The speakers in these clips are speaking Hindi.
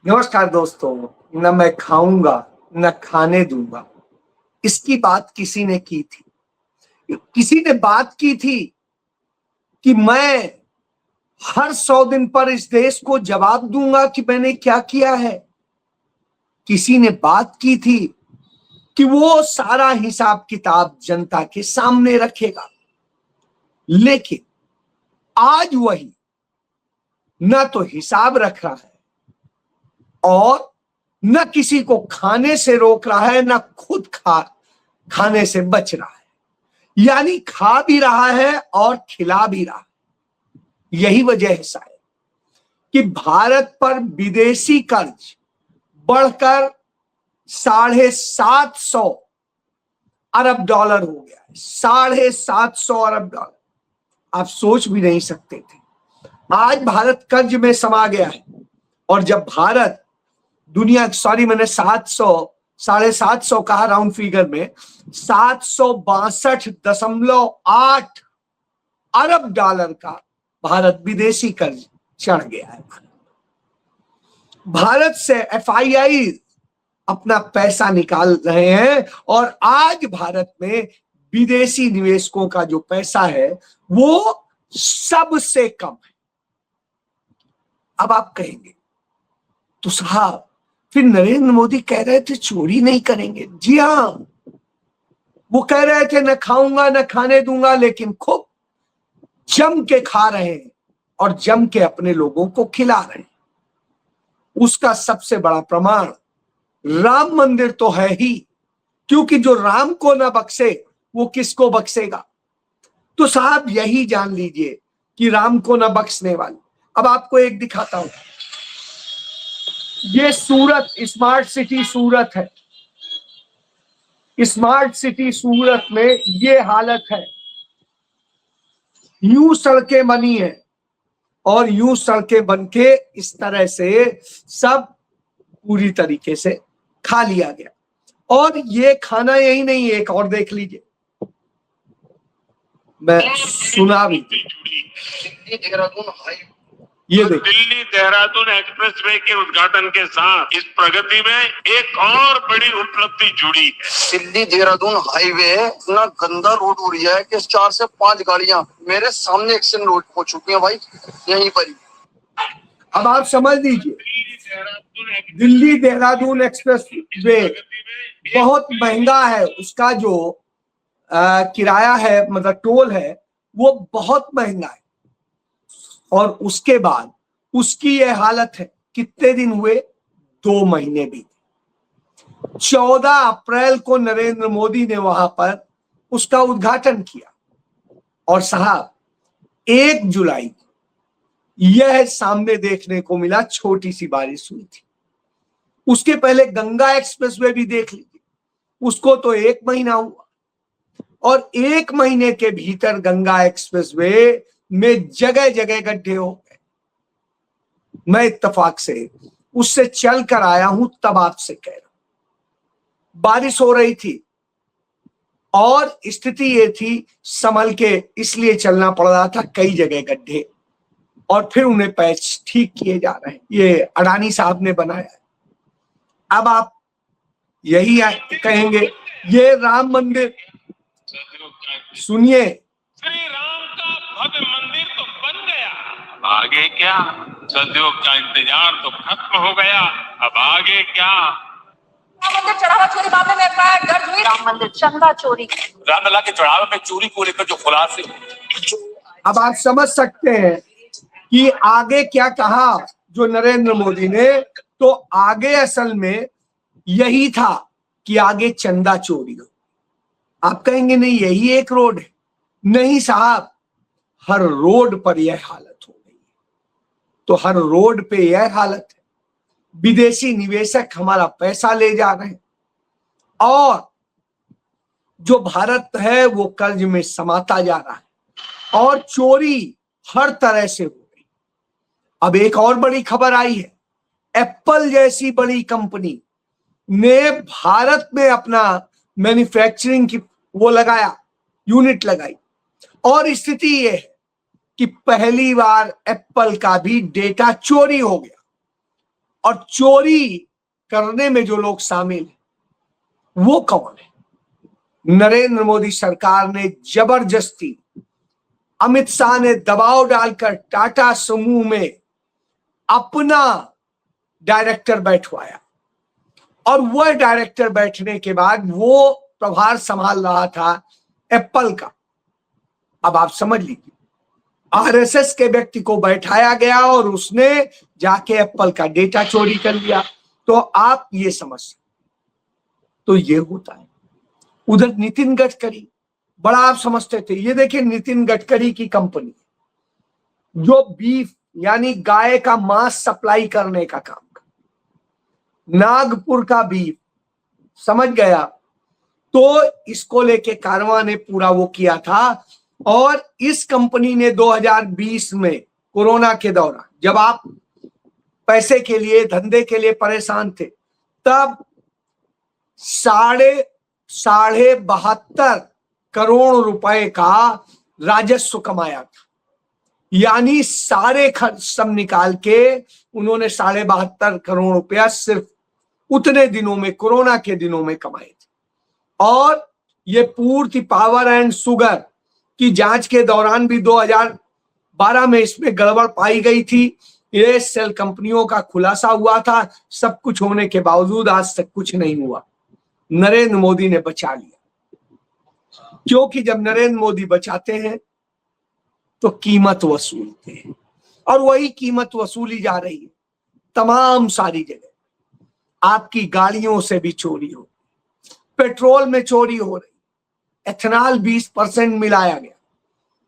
नमस्कार दोस्तों। न मैं खाऊंगा न खाने दूंगा, इसकी बात किसी ने की थी। किसी ने बात की थी कि मैं हर 100 दिन पर इस देश को जवाब दूंगा कि मैंने क्या किया है। किसी ने बात की थी कि वो सारा हिसाब किताब जनता के सामने रखेगा। लेकिन आज वही न तो हिसाब रख रहा है और न किसी को खाने से रोक रहा है, न खुद खाने से बच रहा है। यानी खा भी रहा है और खिला भी रहा है। यही वजह है शायद कि भारत पर विदेशी कर्ज बढ़कर 750 अरब डॉलर हो गया है। 750 अरब डॉलर आप सोच भी नहीं सकते थे। आज भारत कर्ज में समा गया है। और जब भारत मैंने 750 कहा राउंड फिगर में, 762.8 अरब डॉलर का भारत विदेशी कर्ज चढ़ गया है। भारत से एफआईआई अपना पैसा निकाल रहे हैं और आज भारत में विदेशी निवेशकों का जो पैसा है वो सबसे कम है। अब आप कहेंगे तो साहब फिर नरेंद्र मोदी कह रहे थे चोरी नहीं करेंगे। जी हां, वो कह रहे थे न खाऊंगा न खाने दूंगा, लेकिन खूब जम के खा रहे हैं और जम के अपने लोगों को खिला रहे हैं। उसका सबसे बड़ा प्रमाण राम मंदिर तो है ही, क्योंकि जो राम को ना बख्शे वो किसको बख्शेगा। तो साहब यही जान लीजिए कि राम को ना बख्शने वाले। अब आपको एक दिखाता हूं, ये सूरत, स्मार्ट सिटी सूरत है। स्मार्ट सिटी सूरत में ये हालत है। यूं सड़कें बनी है और यूं सड़कें बनके इस तरह से सब पूरी तरीके से खा लिया गया। और ये खाना यही नहीं है, एक और देख लीजिए, मैं सुना भी। ये दिल्ली देहरादून एक्सप्रेसवे के उद्घाटन के साथ इस प्रगति में एक और बड़ी उपलब्धि जुड़ी है। दिल्ली देहरादून हाईवे इतना गंदा रोड हो रहा है कि 4 से 5 गाड़ियां मेरे सामने एक्सीडेंट रोड हो चुकी हैं भाई, यहीं पर ही। अब आप समझ लीजिए, दिल्ली देहरादून एक्सप्रेस वे बहुत महंगा है। उसका जो किराया है, मतलब टोल है, वो बहुत महंगा है। और उसके बाद उसकी यह हालत है। कितने दिन हुए? 2 महीने भी। 14 अप्रैल को नरेंद्र मोदी ने वहां पर उसका उद्घाटन किया और साहब 1 जुलाई को यह सामने देखने को मिला, छोटी सी बारिश हुई थी। उसके पहले गंगा एक्सप्रेसवे भी देख लीजिए, उसको तो 1 महीना हुआ और 1 महीने के भीतर गंगा एक्सप्रेसवे में जगह जगह गड्ढे हो गए। मैं इत्तेफाक से उससे चल कर आया हूं, तब आपसे कह रहा हूं। बारिश हो रही थी और स्थिति ये थी, संभल के इसलिए चलना पड़ रहा था, कई जगह गड्ढे, और फिर उन्हें पैच ठीक किए जा रहे हैं। ये अडानी साहब ने बनाया है। अब आप यही कहेंगे ये राम मंदिर, सुनिए, श्री राम का भव्य मंदिर तो बन गया, अब आगे क्या? सदियों का इंतजार तो खत्म हो गया, अब आगे क्या? राम मंदिर चढ़ावा चोरी मामले में एफआईआर दर्ज हुई। राम मंदिर चंदा चोरी, रामलला के चढ़ावे में चोरी को लेकर जो खुलासे। अब आप समझ सकते हैं कि आगे क्या कहा जो नरेंद्र मोदी ने। तो आगे असल में यही था कि आगे चंदा चोरी हो। आप कहेंगे नहीं यही एक रोड है। नहीं साहब, हर रोड पर यह हालत हो गई है। तो हर रोड पे यह हालत है। विदेशी निवेशक हमारा पैसा ले जा रहे हैं और जो भारत है वो कर्ज में समाता जा रहा है और चोरी हर तरह से हो गई। अब एक और बड़ी खबर आई है, एप्पल जैसी बड़ी कंपनी ने भारत में अपना मैन्युफैक्चरिंग की वो लगाया, यूनिट लगाई, और स्थिति ये है कि पहली बार एप्पल का भी डेटा चोरी हो गया। और चोरी करने में जो लोग शामिल हैं वो कौन है? नरेंद्र मोदी सरकार ने जबरदस्ती, अमित शाह ने दबाव डालकर टाटा समूह में अपना डायरेक्टर बैठवाया और वह डायरेक्टर बैठने के बाद वो प्रभार संभाल रहा था एप्पल का। अब आप समझ लीजिए, आरएसएस के व्यक्ति को बैठाया गया और उसने जाके एप्पल का डेटा चोरी कर लिया। तो आप ये समझ, तो ये होता है। उधर नितिन गडकरी, बड़ा आप समझते थे, ये देखिए नितिन गडकरी की कंपनी जो बीफ यानी गाय का मांस सप्लाई करने का काम कर, नागपुर का बीफ समझ गया। तो इसको लेके कारवां ने पूरा वो किया था और इस कंपनी ने 2020 में कोरोना के दौरान जब आप पैसे के लिए, धंधे के लिए परेशान थे, तब 72.5 करोड़ रुपए का राजस्व कमाया था। यानी सारे खर्च सब निकाल के उन्होंने 72.5 करोड़ रुपया सिर्फ उतने दिनों में, कोरोना के दिनों में कमाए थे। और ये पूर्ति पावर एंड शुगर की जांच के दौरान भी 2012 में इसमें गड़बड़ पाई गई थी। ये सेल कंपनियों का खुलासा हुआ था। सब कुछ होने के बावजूद आज तक कुछ नहीं हुआ। नरेंद्र मोदी ने बचा लिया, क्योंकि जब नरेंद्र मोदी बचाते हैं तो कीमत वसूलते हैं और वही कीमत वसूली जा रही है तमाम सारी जगह। आपकी गाड़ियों से भी चोरी हो, पेट्रोल में चोरी हो रही, एथेनॉल 20% मिलाया गया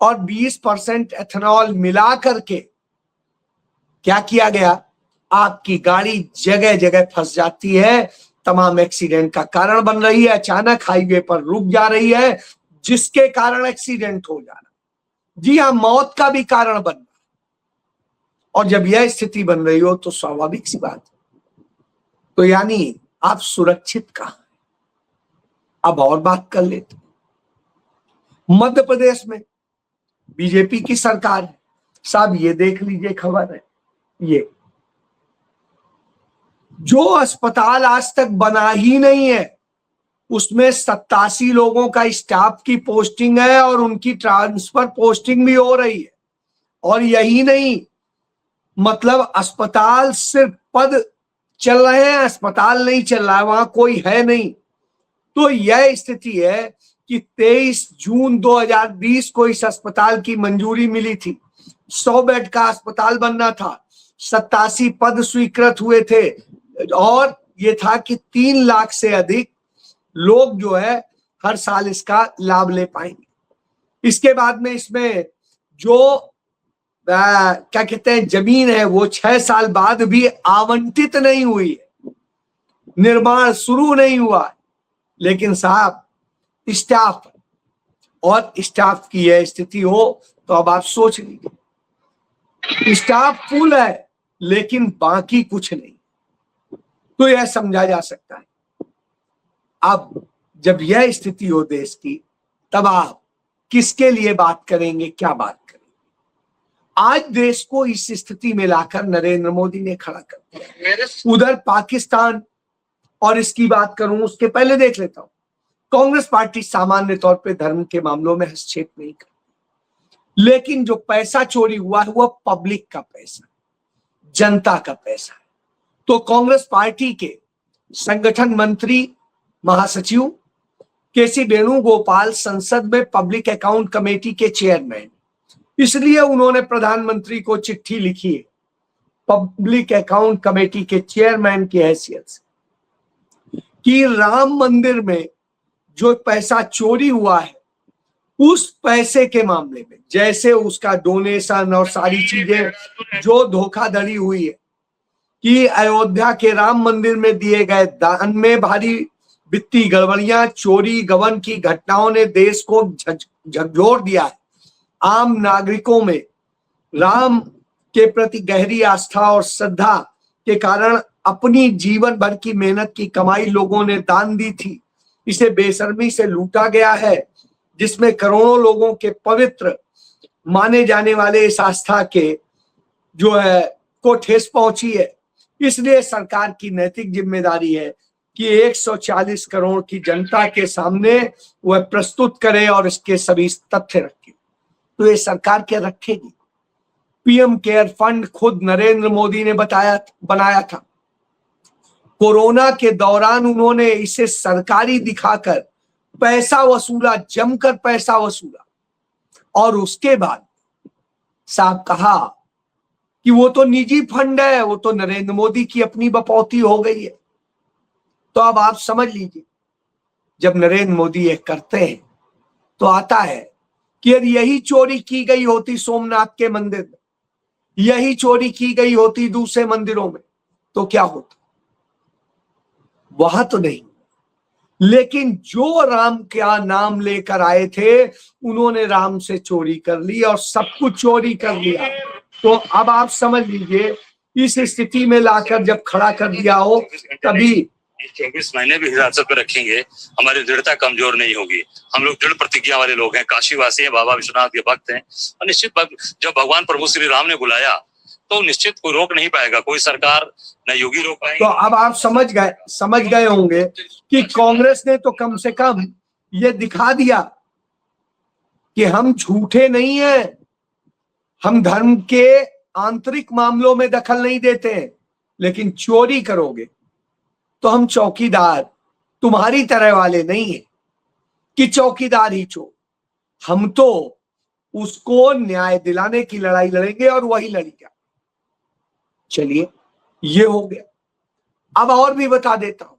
और 20% एथेनॉल मिला करके क्या किया गया, आपकी गाड़ी जगह जगह फंस जाती है, तमाम एक्सीडेंट का कारण बन रही है। अचानक हाईवे पर रुक जा रही है, जिसके कारण एक्सीडेंट हो जाना, जी हाँ, मौत का भी कारण बन रहा। और जब यह स्थिति बन रही हो तो स्वाभाविक सी बात है, तो यानी आप सुरक्षित कहां हैं? अब और बात कर लेते। मध्य प्रदेश में बीजेपी की सरकार है साहब, ये देख लीजिए खबर है, ये जो अस्पताल आज तक बना ही नहीं है उसमें 87 लोगों का स्टाफ की पोस्टिंग है और उनकी ट्रांसफर पोस्टिंग भी हो रही है। और यही नहीं, मतलब अस्पताल सिर्फ पद चल रहे हैं, अस्पताल नहीं चल रहा है, वहां कोई है नहीं। तो यह स्थिति है कि 23 जून 2020 को इस अस्पताल की मंजूरी मिली थी। 100 बेड का अस्पताल बनना था, 87 पद स्वीकृत हुए थे और ये था कि 3 लाख से अधिक लोग जो है हर साल इसका लाभ ले पाएंगे। इसके बाद में इसमें जो क्या कहते हैं जमीन है वो 6 साल बाद भी आवंटित नहीं हुई है, निर्माण शुरू नहीं हुआ। लेकिन साहब स्टाफ और स्टाफ की यह स्थिति हो तो अब आप सोच लीजिए, स्टाफ फुल है लेकिन बाकी कुछ नहीं, तो यह समझा जा सकता है। अब जब यह स्थिति हो देश की, तब आप किसके लिए बात करेंगे, क्या बात करेंगे? आज देश को इस स्थिति में लाकर नरेंद्र मोदी ने खड़ा कर दिया। उधर पाकिस्तान, और इसकी बात करूं उसके पहले देख लेता हूं, कांग्रेस पार्टी सामान्य तौर पे धर्म के मामलों में हस्तक्षेप नहीं करती, लेकिन जो पैसा चोरी हुआ है वह पब्लिक का पैसा, जनता का पैसा है। तो कांग्रेस पार्टी के संगठन मंत्री महासचिव केसी वेणुगोपाल संसद में पब्लिक अकाउंट कमेटी के चेयरमैन, इसलिए उन्होंने प्रधानमंत्री को चिट्ठी लिखी है पब्लिक अकाउंट कमेटी के चेयरमैन की हैसियत से कि राम मंदिर में जो पैसा चोरी हुआ है उस पैसे के मामले में, जैसे उसका डोनेशन और सारी चीजें जो धोखाधड़ी हुई है कि अयोध्या के राम मंदिर में दिए गए दान में भारी वित्तीय गड़बड़ियां, चोरी गबन की घटनाओं ने देश को झकझोर दिया है। आम नागरिकों में राम के प्रति गहरी आस्था और श्रद्धा के कारण अपनी जीवन भर की मेहनत की कमाई लोगों ने दान दी थी, इसे बेशर्मी से लूटा गया है, जिसमें करोड़ों लोगों के पवित्र माने जाने वाले इस आस्था के जो है को ठेस पहुंची है। इसलिए सरकार की नैतिक जिम्मेदारी है कि 140 करोड़ की जनता के सामने वह प्रस्तुत करे और इसके सभी तथ्य रखे। तो ये सरकार क्या रखेगी? पीएम केयर फंड खुद नरेंद्र मोदी ने बनाया था। कोरोना के दौरान उन्होंने इसे सरकारी दिखाकर पैसा वसूला, जमकर पैसा वसूला, और उसके बाद साहब कहा कि वो तो निजी फंड है, वो तो नरेंद्र मोदी की अपनी बपौती हो गई है। तो अब आप समझ लीजिए, जब नरेंद्र मोदी ये करते हैं तो आता है कि यदि यही चोरी की गई होती सोमनाथ के मंदिर में, यही चोरी की गई होती दूसरे मंदिरों में, तो क्या होता? वहां तो नहीं, लेकिन जो राम का नाम लेकर आए थे उन्होंने राम से चोरी कर ली और सब कुछ चोरी कर लिया। तो अब आप समझ लीजिए, इस स्थिति में लाकर जब खड़ा कर दिया हो, तभी 24 महीने भी हिरासत में रखेंगे, हमारी दृढ़ता कमजोर नहीं होगी। हम लोग दृढ़ प्रतिज्ञा वाले लोग हैं, काशीवासी हैं, बाबा विश्वनाथ के भक्त हैं, और निश्चित जब भगवान प्रभु श्री राम ने बुलाया तो निश्चित कोई रोक नहीं पाएगा, कोई सरकार न योगी रोक पाएंगे। तो अब आप समझ गए होंगे कि कांग्रेस ने तो कम से कम ये दिखा दिया कि हम झूठे नहीं हैं, हम धर्म के आंतरिक मामलों में दखल नहीं देते हैं, लेकिन चोरी करोगे तो हम चौकीदार तुम्हारी तरह वाले नहीं है कि चौकीदार ही चोर। हम तो उसको न्याय दिलाने की लड़ाई लड़ेंगे और वही लड़ेगा। चलिए, ये हो गया। अब और भी बता देता हूं,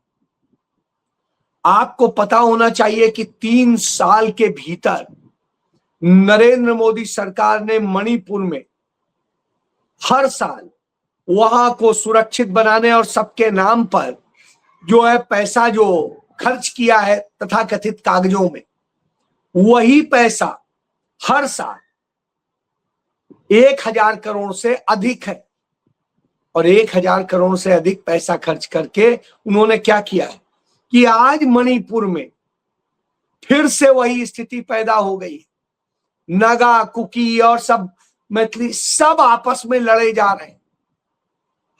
आपको पता होना चाहिए कि 3 साल के भीतर नरेंद्र मोदी सरकार ने मणिपुर में हर साल वहां को सुरक्षित बनाने और सबके नाम पर जो है पैसा जो खर्च किया है तथाकथित कागजों में, वही पैसा हर साल 1000 करोड़ से अधिक है। और 1000 करोड़ से अधिक पैसा खर्च करके उन्होंने क्या किया है कि आज मणिपुर में फिर से वही स्थिति पैदा हो गई। नागा, कुकी और सब मैथिली सब आपस में लड़े जा रहे हैं।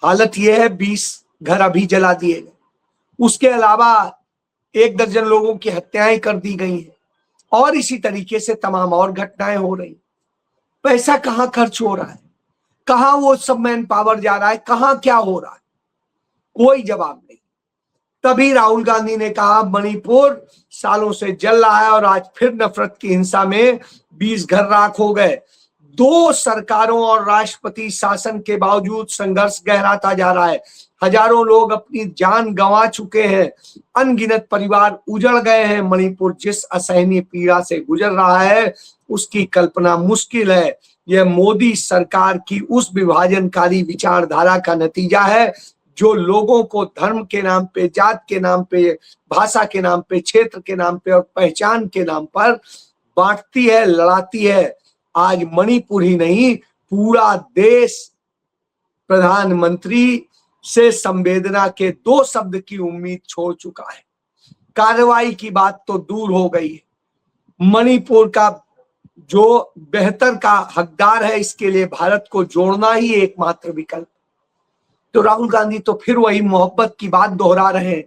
हालत यह है, 20 घर अभी जला दिए गए, उसके अलावा 1 दर्जन लोगों की हत्याएं कर दी गई हैं, और इसी तरीके से तमाम और घटनाएं हो रही। पैसा कहां खर्च हो रहा है, कहां वो सब मैन पावर जा रहा है, कहां क्या हो रहा है, कोई जवाब नहीं। तभी राहुल गांधी ने कहा मणिपुर सालों से जल रहा है और आज फिर नफरत की हिंसा में 20 घर राख हो गए। 2 सरकारों और राष्ट्रपति शासन के बावजूद संघर्ष गहराता जा रहा है। हजारों लोग अपनी जान गंवा चुके हैं, अनगिनत परिवार उजड़ गए हैं। मणिपुर जिस असहनीय पीड़ा से गुजर रहा है उसकी कल्पना मुश्किल है। यह मोदी सरकार की उस विभाजनकारी विचारधारा का नतीजा है जो लोगों को धर्म के नाम पे, जात के नाम पे, भाषा के नाम पे, क्षेत्र के नाम पे और पहचान के नाम पर बांटती है, लड़ाती है। आज मणिपुर ही नहीं, पूरा देश प्रधानमंत्री से संवेदना के 2 शब्द की उम्मीद छोड़ चुका है। कार्रवाई की बात तो दूर हो गई है। मणिपुर का जो बेहतर का हकदार है, इसके लिए भारत को जोड़ना ही एकमात्र विकल्प। तो राहुल गांधी तो फिर वही मोहब्बत की बात दोहरा रहे हैं,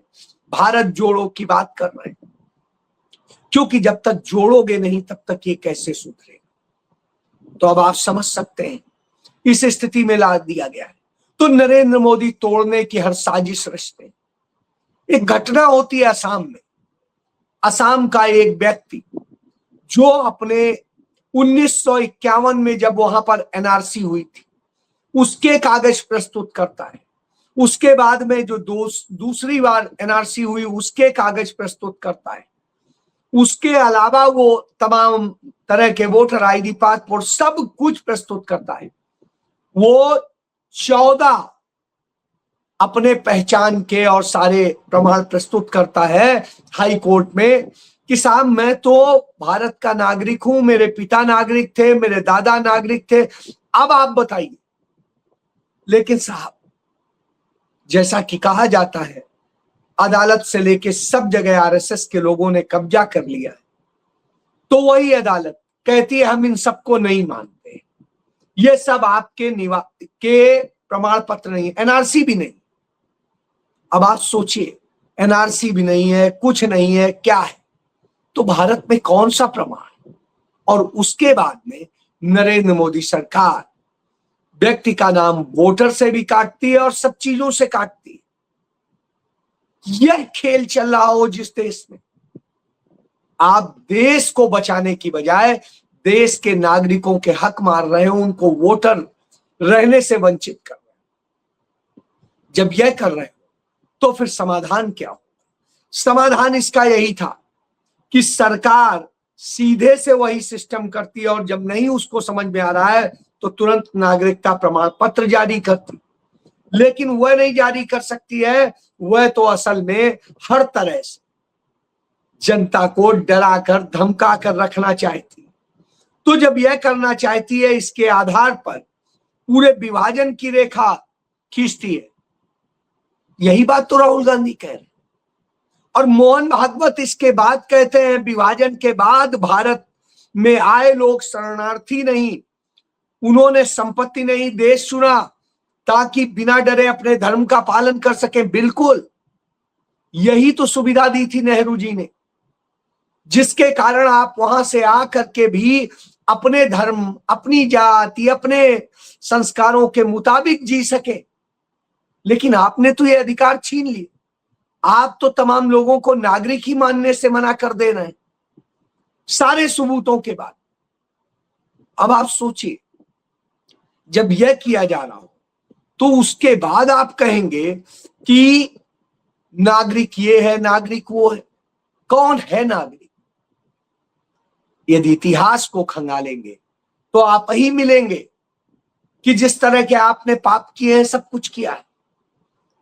भारत जोड़ो की बात कर रहे हैं, क्योंकि जब तक जोड़ोगे नहीं तब तक ये कैसे सुधरेगा। तो अब आप समझ सकते हैं, इस स्थिति में ला दिया गया है। तो नरेंद्र मोदी तोड़ने की हर साजिश रचते हैं। एक घटना होती है असम में। असम का एक व्यक्ति जो अपने 1951 में जब वहां पर एनआरसी हुई थी उसके कागज प्रस्तुत करता है। उसके बाद में जो दूसरी बार एनआरसी हुई उसके कागज प्रस्तुत करता है। उसके अलावा वो तमाम तरह के वोटर आईडी, पासपोर्ट सब कुछ प्रस्तुत करता है। वो 14 अपने पहचान के और सारे प्रमाण प्रस्तुत करता है हाई कोर्ट में कि साहब मैं तो भारत का नागरिक हूं, मेरे पिता नागरिक थे, मेरे दादा नागरिक थे, अब आप बताइए। लेकिन साहब, जैसा कि कहा जाता है, अदालत से लेके सब जगह आरएसएस के लोगों ने कब्जा कर लिया है। तो वही अदालत कहती है हम इन सबको नहीं मानते, ये सब आपके प्रमाण पत्र नहीं है, एनआरसी भी नहीं। अब आप सोचिए, एनआरसी भी नहीं है, कुछ नहीं है, क्या है? तो भारत में कौन सा प्रमाण? और उसके बाद में नरेंद्र मोदी सरकार व्यक्ति का नाम वोटर से भी काटती है और सब चीजों से काटती है। यह खेल चल रहा हो जिस देश में, आप देश को बचाने की बजाय देश के नागरिकों के हक मार रहे हो, उनको वोटर रहने से वंचित कर रहे हो। जब यह कर रहे हो तो फिर समाधान क्या हो? समाधान इसका यही था कि सरकार सीधे से वही सिस्टम करती है और जब नहीं उसको समझ में आ रहा है तो तुरंत नागरिकता प्रमाण पत्र जारी करती। लेकिन वह नहीं जारी कर सकती है, वह तो असल में हर तरह से जनता को डराकर धमकाकर रखना चाहती। तो जब यह करना चाहती है, इसके आधार पर पूरे विभाजन की रेखा खींचती है। यही बात तो राहुल गांधी कह रहे, और मोहन भागवत इसके बाद कहते हैं विभाजन के बाद भारत में आए लोग शरणार्थी नहीं, उन्होंने संपत्ति नहीं देश चुना ताकि बिना डरे अपने धर्म का पालन कर सके। बिल्कुल यही तो सुविधा दी थी नेहरू जी ने, जिसके कारण आप वहां से आकर के भी अपने धर्म, अपनी जाति, अपने संस्कारों के मुताबिक जी सके। लेकिन आपने तो ये अधिकार छीन लिए। आप तो तमाम लोगों को नागरिक ही मानने से मना कर दे रहे हैं सारे सबूतों के बाद। अब आप सोचिए, जब यह किया जा रहा हो तो उसके बाद आप कहेंगे कि नागरिक ये है, नागरिक वो है। कौन है नागरिक? यदि इतिहास को खंगालेंगे तो आप ही मिलेंगे कि जिस तरह के आपने पाप किए हैं, सब कुछ किया है।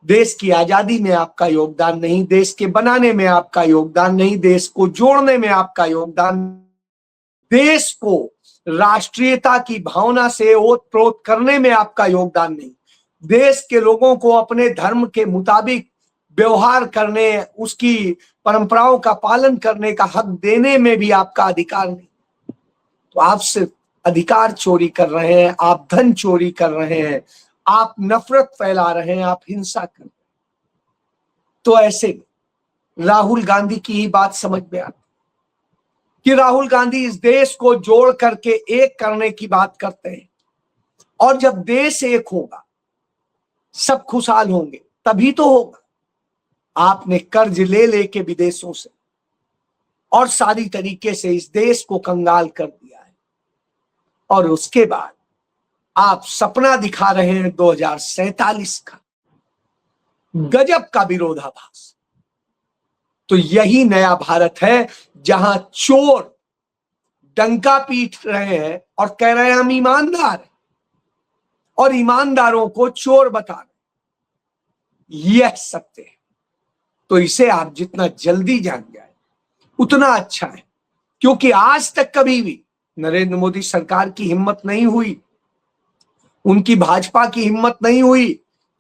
देश की आजादी में आपका योगदान नहीं, देश के बनाने में आपका योगदान नहीं, देश को जोड़ने में आपका योगदान, देश को राष्ट्रीयता की भावना से ओत-प्रोत करने में आपका योगदान नहीं, देश के लोगों को अपने धर्म के मुताबिक व्यवहार करने, उसकी परंपराओं का पालन करने का हक देने में भी आपका अधिकार नहीं। तो आप सिर्फ अधिकार चोरी कर रहे हैं, आप धन चोरी कर रहे हैं, आप नफरत फैला रहे हैं, आप हिंसा कर रहे हैं। तो ऐसे में राहुल गांधी की ही बात समझ में आती कि राहुल गांधी इस देश को जोड़ करके एक करने की बात करते हैं, और जब देश एक होगा सब खुशहाल होंगे, तभी तो होगा। आपने कर्ज ले लेके विदेशों से और सारी तरीके से इस देश को कंगाल कर दिया है, और उसके बाद आप सपना दिखा रहे हैं 2047 का। गजब का विरोधाभास। तो यही नया भारत है जहां चोर डंका पीट रहे हैं और कह रहे हैं हम ईमानदार हैं, और ईमानदारों को चोर बता रहे हैं। यह सत्य है। तो इसे आप जितना जल्दी जान जाए उतना अच्छा है, क्योंकि आज तक कभी भी नरेंद्र मोदी सरकार की हिम्मत नहीं हुई, उनकी भाजपा की हिम्मत नहीं हुई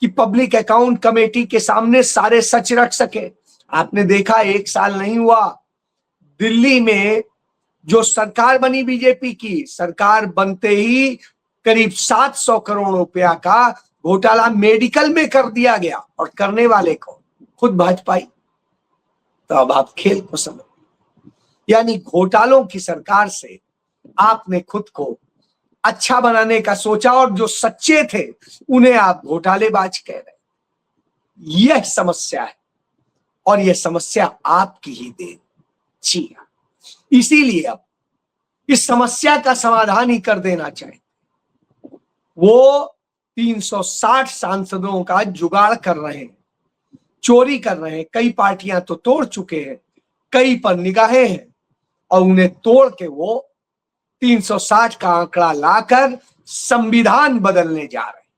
कि पब्लिक अकाउंट कमेटी के सामने सारे सच रख सके। आपने देखा 1 साल नहीं हुआ, दिल्ली में जो सरकार बनी बीजेपी की, सरकार बनते ही करीब 700 करोड़ रुपया का घोटाला मेडिकल में कर दिया गया, और करने वाले को खुद भाजपाई। तो अब आप खेल को समझ, यानी घोटालों की सरकार से आपने खुद को अच्छा बनाने का सोचा, और जो सच्चे थे उन्हें आप घोटालेबाज कह रहे। यह समस्या है, और यह समस्या आपकी ही देन। जी हाँ, इसीलिए अब इस समस्या का समाधान ही कर देना चाहिए। वो 360 सांसदों का जुगाड़ कर रहे हैं, चोरी कर रहे हैं। कई पार्टियां तो तोड़ चुके हैं, कई पर निगाहें हैं, और उन्हें तोड़ के वो 360 का आंकड़ा लाकर संविधान बदलने जा रहे हैं।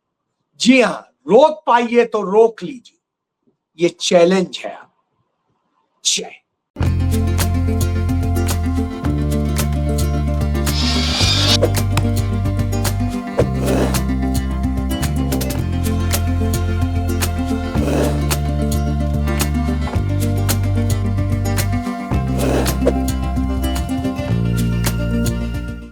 जी हां, रोक पाइए तो रोक लीजिए, ये चैलेंज है। आप जय